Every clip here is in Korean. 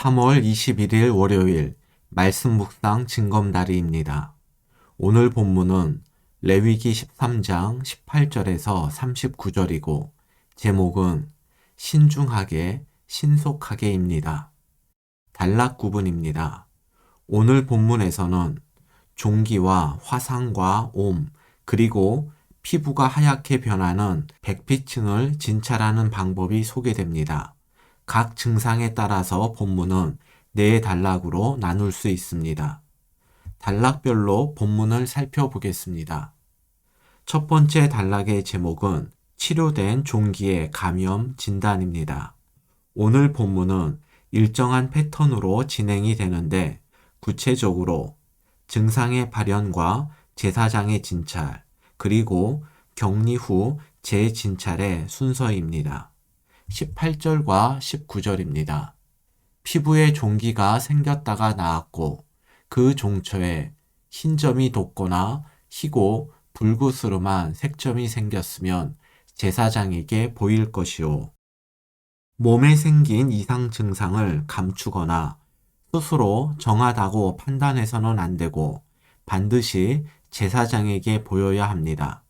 3월 21일 월요일 말씀 묵상 징검다리입니다. 오늘 본문은 레위기 13장 18절에서 39절이고 제목은 신중하게 신속하게입니다. 단락 구분입니다. 오늘 본문에서는 종기와 화상과 옴 그리고 피부가 하얗게 변하는 백피층을 진찰하는 방법이 소개됩니다. 각 증상에 따라서 본문은 4단락으로 나눌 수 있습니다. 단락별로 본문을 살펴보겠습니다. 첫 번째 단락의 제목은 치료된 종기의 감염 진단입니다. 오늘 본문은 일정한 패턴으로 진행이 되는데 구체적으로 증상의 발현과 제사장의 진찰, 그리고 격리 후 재진찰의 순서입니다. 18절과 19절입니다. 피부에 종기가 생겼다가 나았고 그 종초에 흰 점이 돋거나 희고 불구스름한 색점이 생겼으면 제사장에게 보일 것이요. 몸에 생긴 이상 증상을 감추거나 스스로 정하다고 판단해서는 안 되고 반드시 제사장에게 보여야 합니다.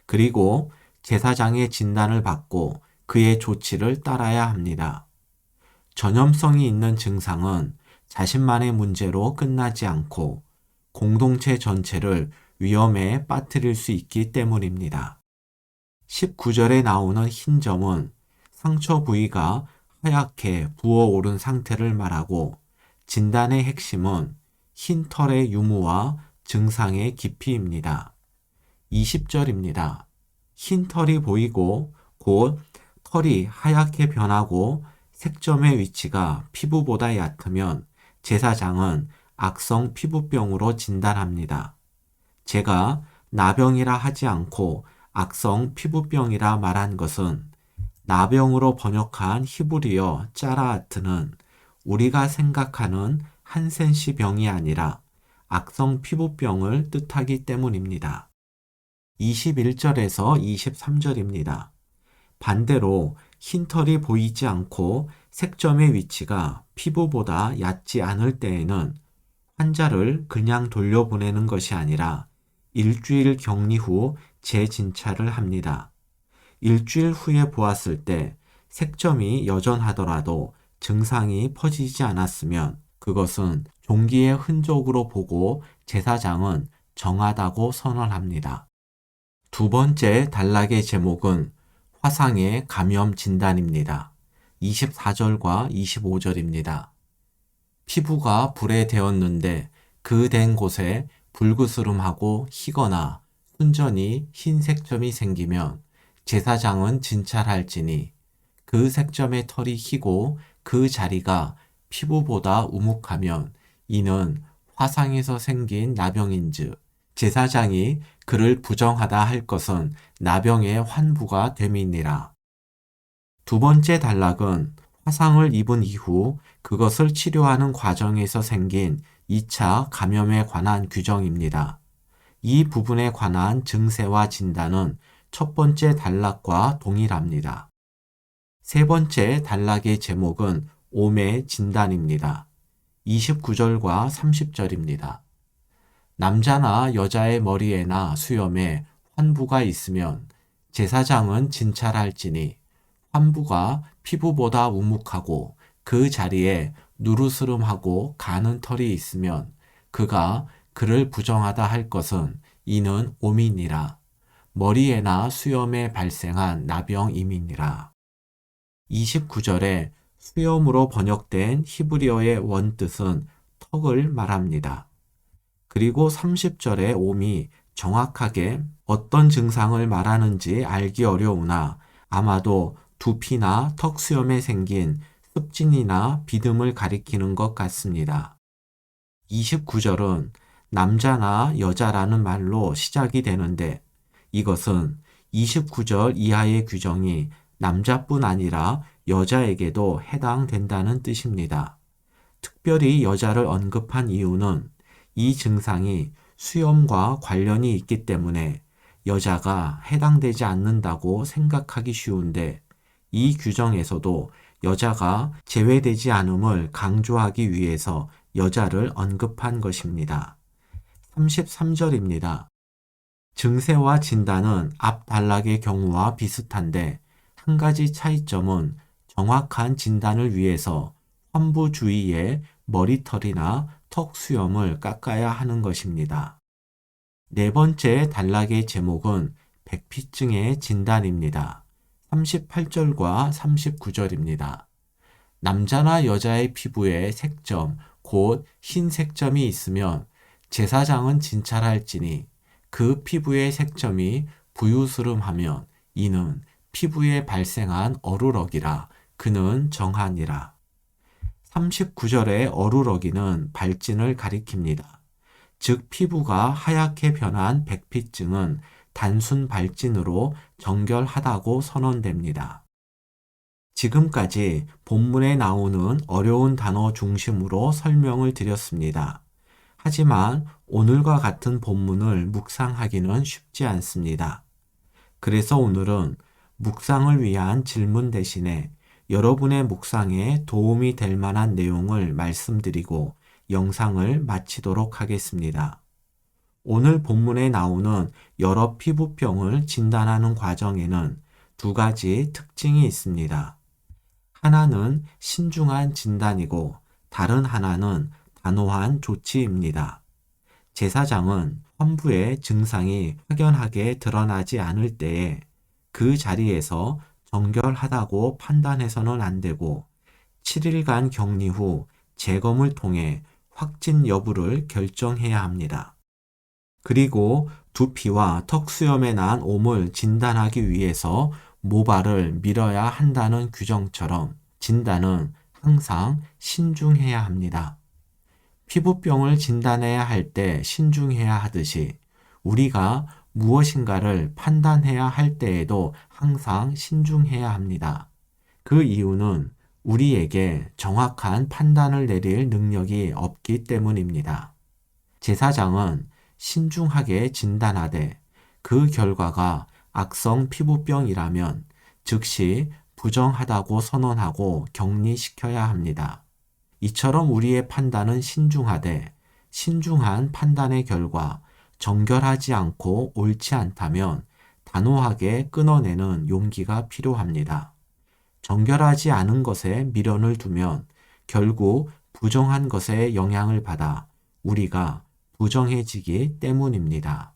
그리고 제사장의 진단을 받고 그의 조치를 따라야 합니다. 전염성이 있는 증상은 자신만의 문제로 끝나지 않고 공동체 전체를 위험에 빠뜨릴 수 있기 때문입니다. 19절에 나오는 흰 점은 상처 부위가 하얗게 부어오른 상태를 말하고 진단의 핵심은 흰 털의 유무와 증상의 깊이입니다. 20절입니다. 흰 털이 보이고 곧 털이 하얗게 변하고 색점의 위치가 피부보다 얕으면 제사장은 악성 피부병으로 진단합니다. 제가 나병이라 하지 않고 악성 피부병이라 말한 것은 나병으로 번역한 히브리어 짜라아트는 우리가 생각하는 한센시 병이 아니라 악성 피부병을 뜻하기 때문입니다. 21절에서 23절입니다. 반대로 흰털이 보이지 않고 색점의 위치가 피부보다 얕지 않을 때에는 환자를 그냥 돌려보내는 것이 아니라 일주일 격리 후 재진찰을 합니다. 일주일 후에 보았을 때 색점이 여전하더라도 증상이 퍼지지 않았으면 그것은 종기의 흔적으로 보고 제사장은 정하다고 선언합니다. 두 번째 단락의 제목은 화상의 감염 진단입니다. 24절과 25절입니다. 피부가 불에 데었는데 그 된 곳에 불그스름하고 희거나 순전히 흰 색점이 생기면 제사장은 진찰할지니 그 색점의 털이 희고 그 자리가 피부보다 우묵하면 이는 화상에서 생긴 나병인즉 제사장이 그를 부정하다 할 것은 나병의 환부가 됨이니라. 두 번째 단락은 화상을 입은 이후 그것을 치료하는 과정에서 생긴 2차 감염에 관한 규정입니다. 이 부분에 관한 증세와 진단은 첫 번째 단락과 동일합니다. 세 번째 단락의 제목은 옴의 진단입니다. 29절과 30절입니다. 남자나 여자의 머리에나 수염에 환부가 있으면 제사장은 진찰할지니 환부가 피부보다 우묵하고 그 자리에 누르스름하고 가는 털이 있으면 그가 그를 부정하다 할 것은 이는 옴이니라. 머리에나 수염에 발생한 나병임이니라. 29절에 수염으로 번역된 히브리어의 원뜻은 턱을 말합니다. 그리고 30절의 옴이 정확하게 어떤 증상을 말하는지 알기 어려우나 아마도 두피나 턱 수염에 생긴 습진이나 비듬을 가리키는 것 같습니다. 29절은 남자나 여자라는 말로 시작이 되는데 이것은 29절 이하의 규정이 남자뿐 아니라 여자에게도 해당된다는 뜻입니다. 특별히 여자를 언급한 이유는 이 증상이 수염과 관련이 있기 때문에 여자가 해당되지 않는다고 생각하기 쉬운데 이 규정에서도 여자가 제외되지 않음을 강조하기 위해서 여자를 언급한 것입니다. 33절입니다. 증세와 진단은 앞 단락의 경우와 비슷한데 한 가지 차이점은 정확한 진단을 위해서 환부 주위에 머리털이나 턱 수염을 깎아야 하는 것입니다. 네 번째 단락의 제목은 백피증의 진단입니다. 38절과 39절입니다. 남자나 여자의 피부에 색점, 곧 흰 색점이 있으면 제사장은 진찰할지니 그 피부의 색점이 부유스름하면 이는 피부에 발생한 어루러기라 그는 정하니라. 39절의 어루러기는 발진을 가리킵니다. 즉 피부가 하얗게 변한 백피증은 단순 발진으로 정결하다고 선언됩니다. 지금까지 본문에 나오는 어려운 단어 중심으로 설명을 드렸습니다. 하지만 오늘과 같은 본문을 묵상하기는 쉽지 않습니다. 그래서 오늘은 묵상을 위한 질문 대신에 여러분의 묵상에 도움이 될 만한 내용을 말씀드리고 영상을 마치도록 하겠습니다. 오늘 본문에 나오는 여러 피부병을 진단하는 과정에는 두 가지 특징이 있습니다. 하나는 신중한 진단이고 다른 하나는 단호한 조치입니다. 제사장은 환부의 증상이 확연하게 드러나지 않을 때에 그 자리에서 정결하다고 판단해서는 안 되고 7일간 격리 후 재검을 통해 확진 여부를 결정해야 합니다. 그리고 두피와 턱수염에 난 옴을 진단하기 위해서 모발을 밀어야 한다는 규정처럼 진단은 항상 신중해야 합니다. 피부병을 진단해야 할 때 신중해야 하듯이 우리가 무엇인가를 판단해야 할 때에도 항상 신중해야 합니다. 그 이유는 우리에게 정확한 판단을 내릴 능력이 없기 때문입니다. 제사장은 신중하게 진단하되 그 결과가 악성 피부병이라면 즉시 부정하다고 선언하고 격리시켜야 합니다. 이처럼 우리의 판단은 신중하되 신중한 판단의 결과 정결하지 않고 옳지 않다면 단호하게 끊어내는 용기가 필요합니다. 정결하지 않은 것에 미련을 두면 결국 부정한 것에 영향을 받아 우리가 부정해지기 때문입니다.